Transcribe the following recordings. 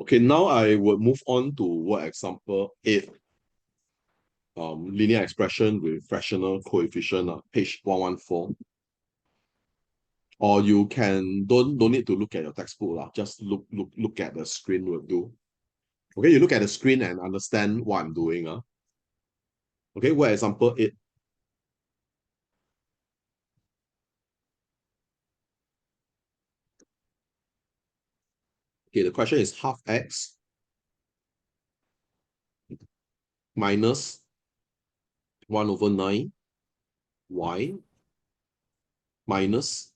Okay, now I will move on to word example 8. Linear expression with fractional coefficient, page 114. Or you can don't need to look at your textbook, just look at the screen will do. Okay, you look at the screen and understand what I'm doing. Okay, word example 8. Okay, the question is half x minus 1 over 9 y minus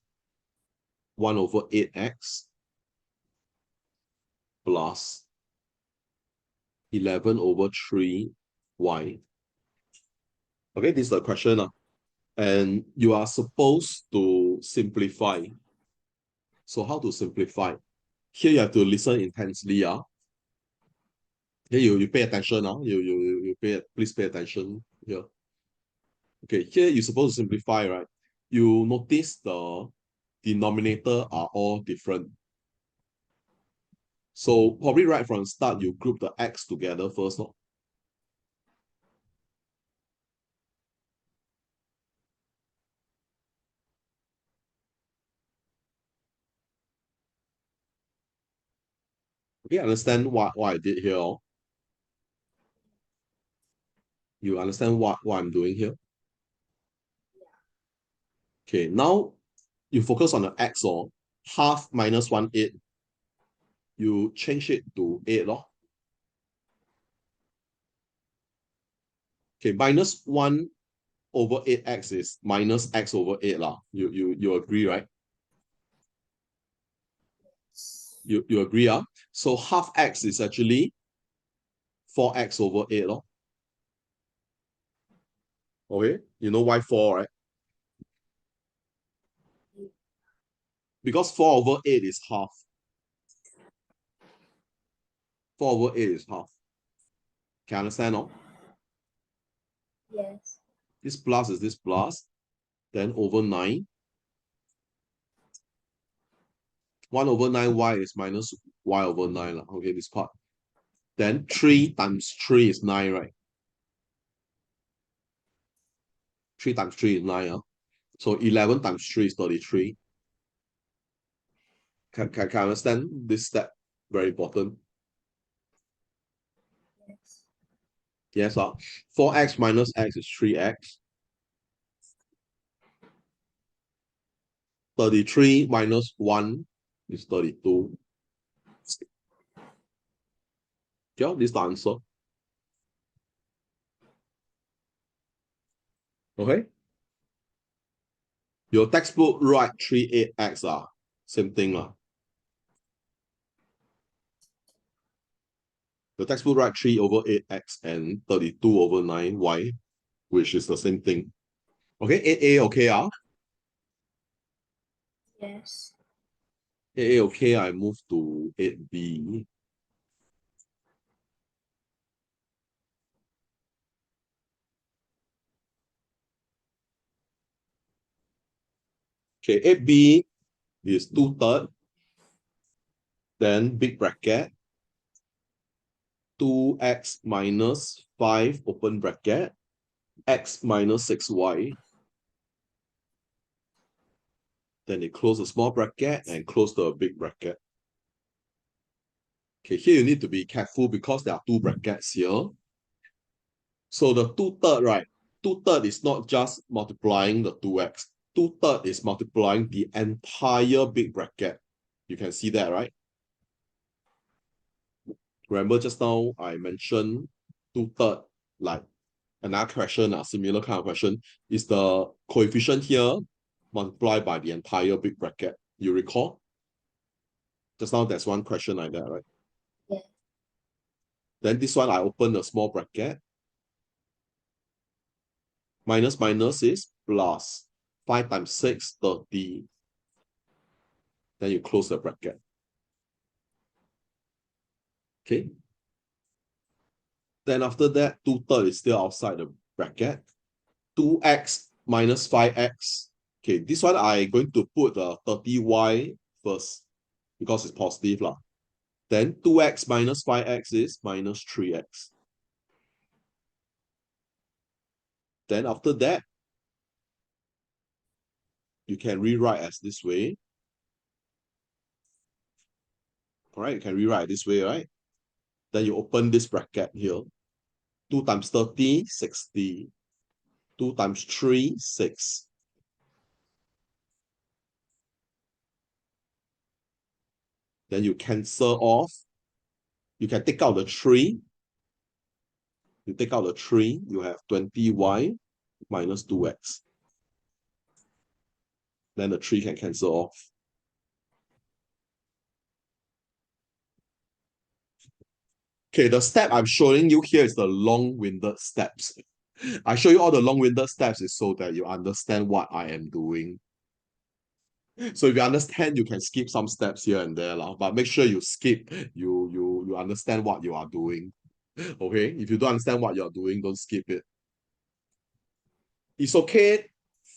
1 over 8x plus 11 over 3y. Okay, this is the question. And you are supposed to simplify. So how to simplify? Here you have to listen intensely. Here you pay attention. Please pay attention here. Okay, here you're supposed to simplify, right? You notice the denominator are all different. So probably right from the start, you group the x together first. No? Okay, understand what I did here? You understand what I'm doing here? Okay, now you focus on the x or half minus 1/8. You change it to 8. Okay, minus 1 over 8x is minus x over 8. You agree, right? You agree, So half x is actually 4x over 8. Okay, you know why 4, right? Because 4 over 8 is half. 4 over 8 is half. Can you understand, no? Yes. This plus is this plus. Then over 9. 1 over 9y is minus y over 9. Okay, this part. Then 3 times 3 is 9, right? 3 times 3 is 9. So 11 times 3 is 33. Can understand this step? Very important. Yes. Yes, 4x minus x is 3x. 33 minus 1 is 32. Yeah, this is the answer. Okay. Your textbook write 38x. Same thing. The textbook write 3 over 8x and 32 over 9y, which is the same thing. Okay, 8a okay. Yes. 8a okay, I move to 8b. Okay, 8b is 2/3. Then big bracket. 2x minus 5 open bracket. X minus 6y. Then they close the small bracket and close the big bracket. Okay, here you need to be careful because there are two brackets here. So the 2/3, right? 2/3 is not just multiplying the 2x. 2/3 is multiplying the entire big bracket. You can see that, right? Remember just now I mentioned 2/3, like another question, a similar kind of question, is the coefficient here multiplied by the entire big bracket. You recall? Just now there's one question like that, right? Yeah. Then this one I open the small bracket. Minus minus is plus. 5 times 6, 30. Then you close the bracket. Okay. Then after that, 2/3 is still outside the bracket. 2x minus 5x. Okay, this one I'm going to put the 30y first because it's positive. Then 2x minus 5x is minus 3x. Then after that, you can rewrite as this way. All right, you can rewrite this way, right? Then you open this bracket here. 2 times 30, 60. 2 times 3, 6. Then you cancel off. You can take out the 3. You take out the 3, you have 20y minus 2x. Then the 3 can cancel off. Okay, the step I'm showing you here is the long-winded steps. I show you all the long-winded steps is so that you understand what I am doing. So if you understand, you can skip some steps here and there, but make sure you skip, you understand what you are doing. Okay, if you don't understand what you're doing, don't skip it. It's okay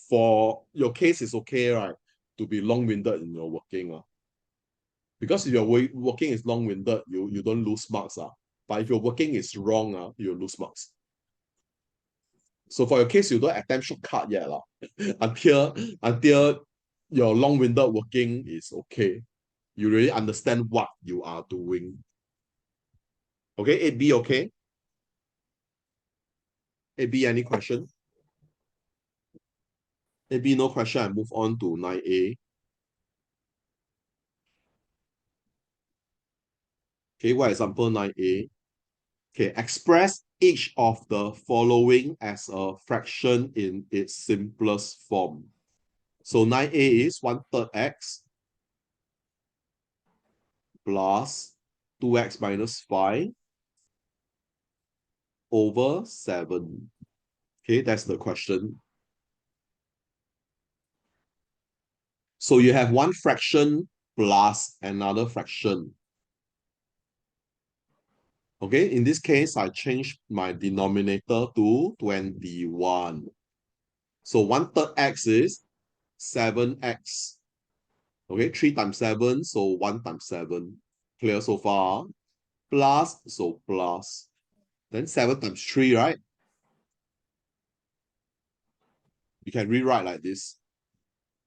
for your case, is okay, right? To be long-winded in your working. Because if your working is long-winded, you don't lose marks. But if your working is wrong, you lose marks. So for your case, you don't attempt shortcut yet until your long-winded working is okay. You really understand what you are doing. Okay, 8B, okay? 8B, any question? 8B, no question. I move on to 9A. Okay, what example 9A? Okay, express each of the following as a fraction in its simplest form. So 9A is 1/3 x plus 2x minus 5 over 7. Okay, that's the question. So you have one fraction plus another fraction. Okay, in this case, I changed my denominator to 21. So 1/3 x is 7x. Okay, 3 times 7, so 1 times 7. Clear so far? Plus, so plus. Then 7 times 3, right? You can rewrite like this.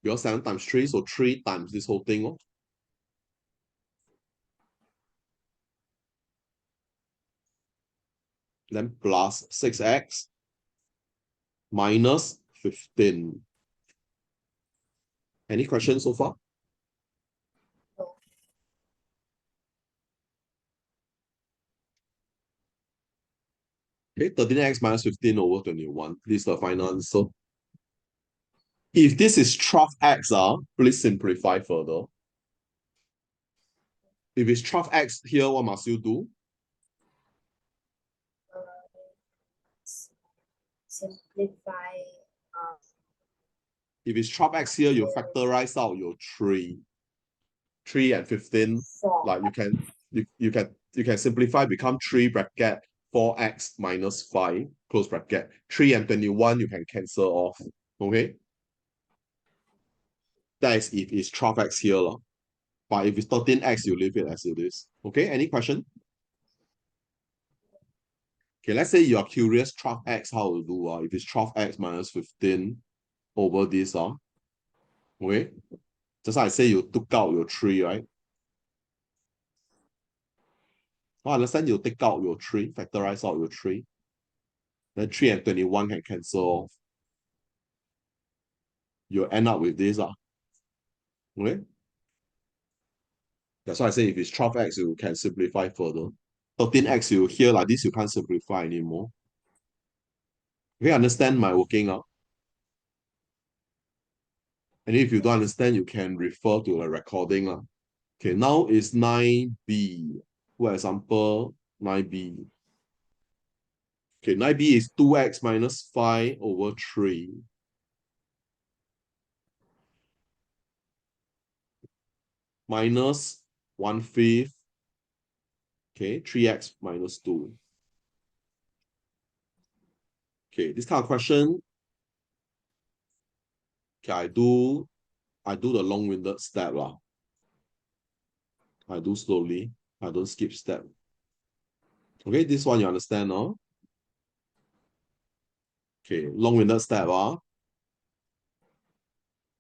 Because 7 times 3, so 3 times this whole thing. Then plus 6x minus 15. Any questions so far? Okay, 13x minus 15 over 21. This is the final answer. If this is 12x, please simplify further. If it's 12x here, what must you do? Simplify. If it's 12x here, you factorize out your 3. 3 and 15. 4. Like you can simplify, become 3 bracket 4x minus 5, close bracket. 3 and 21, you can cancel off. Okay? That is if it's 12x here. But if it's 13x, you leave it as it is. Okay, any question? Okay, let's say you are curious 12x how to do. If it's 12x minus 15 over this. Okay, just like I say you took out your 3, right? I understand you take out your 3, factorize out your 3. Then 3 and 21 can cancel off. You end up with this. Okay? That's why I say if it's 12x, you can simplify further. 13x, you hear like this, you can't simplify anymore. Okay, understand my working out? And if you don't understand, you can refer to the recording. Okay, now is 9B. For example, 9B. Okay, 9B is 2x minus 5 over 3. Minus 1/5. Okay, 3x minus 2. Okay, this kind of question, okay, I do the long-winded step. I do slowly. I don't skip step. Okay, this one you understand, no? Okay, long-winded step,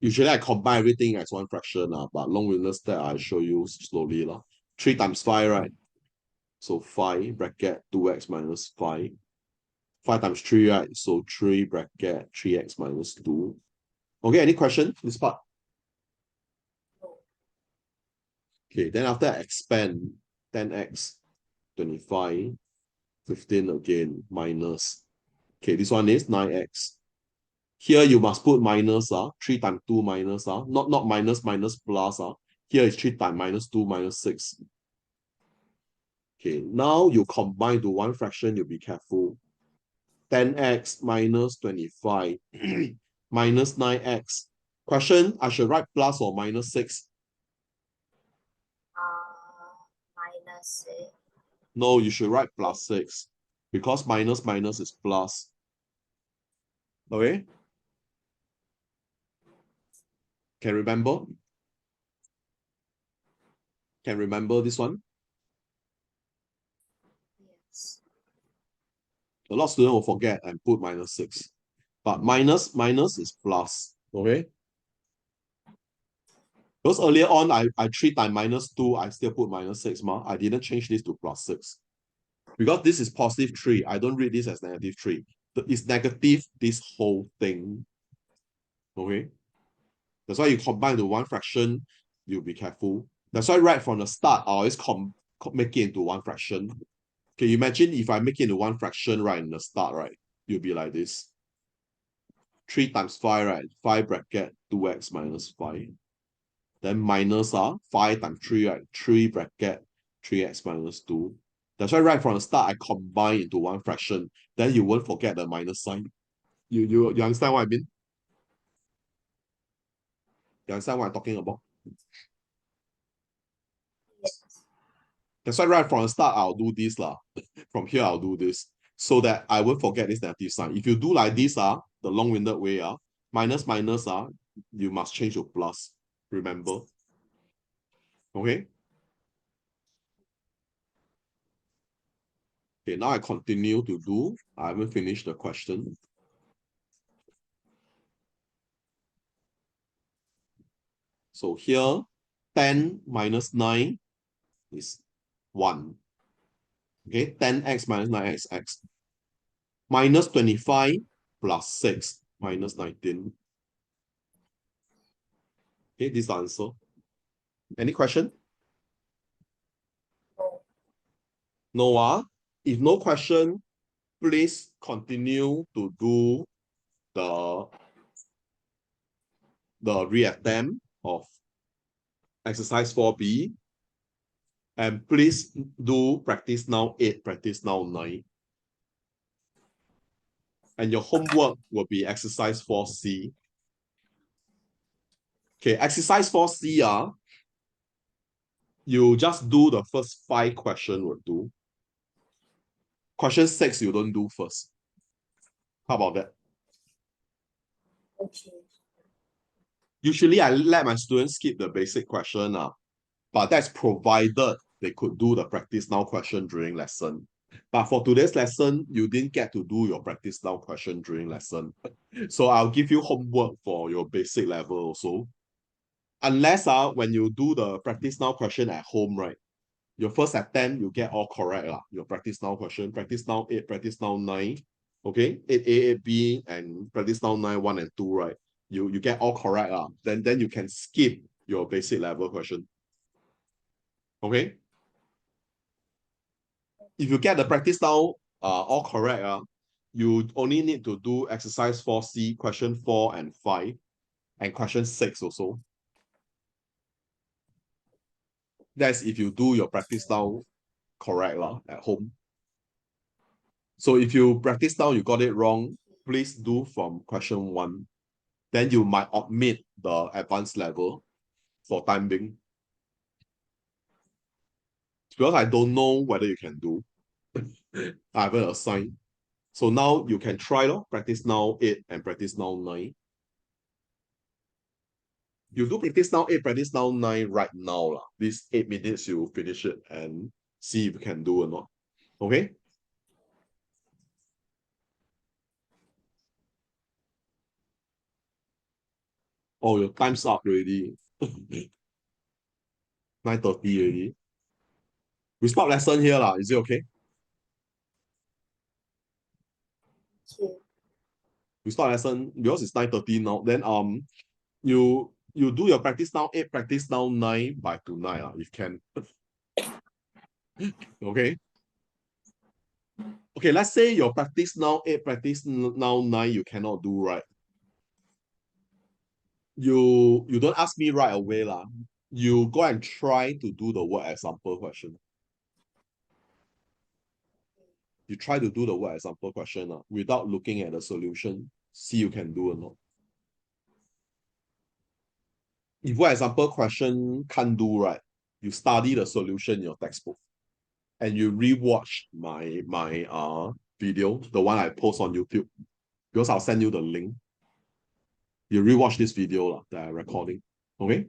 Usually I combine everything as one fraction, but long-winded step I show you slowly, 3 times 5, right? So 5 bracket 2x minus 5. 5 times 3, right? So 3 bracket 3x minus 2. Okay, any question this part? Okay, then after I expand 10x, 25, 15 again, minus. Okay, this one is 9x. Here you must put minus, 3 times 2 minus, not minus, minus plus. Here is 3 times minus 2 minus 6. Okay, now you combine to one fraction, you be careful. 10x minus 25 minus 9x. Question, I should write plus or minus 6? Minus 6. No, you should write plus 6 because minus minus is plus. Okay? Can remember? Can remember this one? Yes. A lot of students will forget and put minus 6. But minus minus is plus. Okay? Because earlier on, I 3 times minus 2, I still put minus 6. I didn't change this to plus 6. Because this is positive 3. I don't read this as negative 3. It's negative, this whole thing. Okay? That's why you combine to one fraction, you'll be careful. That's why right from the start, I always make it into one fraction. Okay, imagine if I make it into one fraction right in the start, right? You'll be like this. 3 times 5, right? 5 bracket 2x minus 5. Then minus 5 times 3, right? 3 bracket 3x minus 2. That's why right from the start, I combine into one fraction. Then you won't forget the minus sign. You understand what I mean? You understand what I'm talking about? Yes. That's why right from the start, I'll do this. From here, I'll do this. So that I won't forget this negative sign. If you do like this, the long-winded way, minus minus, you must change to plus. Remember? Okay? Okay, now I continue to do. I haven't finished the question. So here, 10 minus 9 is 1. Okay, 10x minus 9x, x. Minus 25 plus 6 minus 19. Okay, this is the answer. Any question? No. No, if no question, please continue to do the reattempt of exercise 4B. And please do practice now 8, practice now 9. And your homework will be exercise 4C. Okay, exercise 4C, you just do the first 5 questions will do. Question 6, you don't do first. How about that? Okay. Usually, I let my students skip the basic question, but that's provided they could do the practice now question during lesson. But for today's lesson, you didn't get to do your practice now question during lesson. So I'll give you homework for your basic level also. Unless when you do the practice now question at home, right? Your first attempt, you get all correct. Your practice now question, practice now 8, practice now 9. Okay, 8A, 8B, and practice now 9, 1 and 2, right? You get all correct. Then you can skip your basic level question. Okay. If you get the practice now all correct, you only need to do exercise 4C, question 4 and 5, and question 6 also. That's if you do your practice now correct at home. So if you practice now, you got it wrong, please do from question 1. Then you might omit the advanced level for time being. Because I don't know whether you can do. I haven't assigned. So now you can try practice now 8 and practice now 9. You do practice now 8, practice now 9 right now. Lah. These 8 minutes, you finish it and see if you can do or not. Okay? Oh, your time's up already. 9:30 already. We stop lesson here. Lah. Is it okay? Okay. We start lesson because it's 9:30 now. Then you do your practice now 8, practice now 9 by tonight. If can. Okay. Okay, let's say your practice now 8, practice now 9, you cannot do right. You don't ask me right away. Lah. You go and try to do the word example question. You try to do the word example question without looking at the solution. See you can do or not. If word example question can't do right, you study the solution in your textbook. And you rewatch my video, the one I post on YouTube, because I'll send you the link. You rewatch this video that I'm recording. Okay?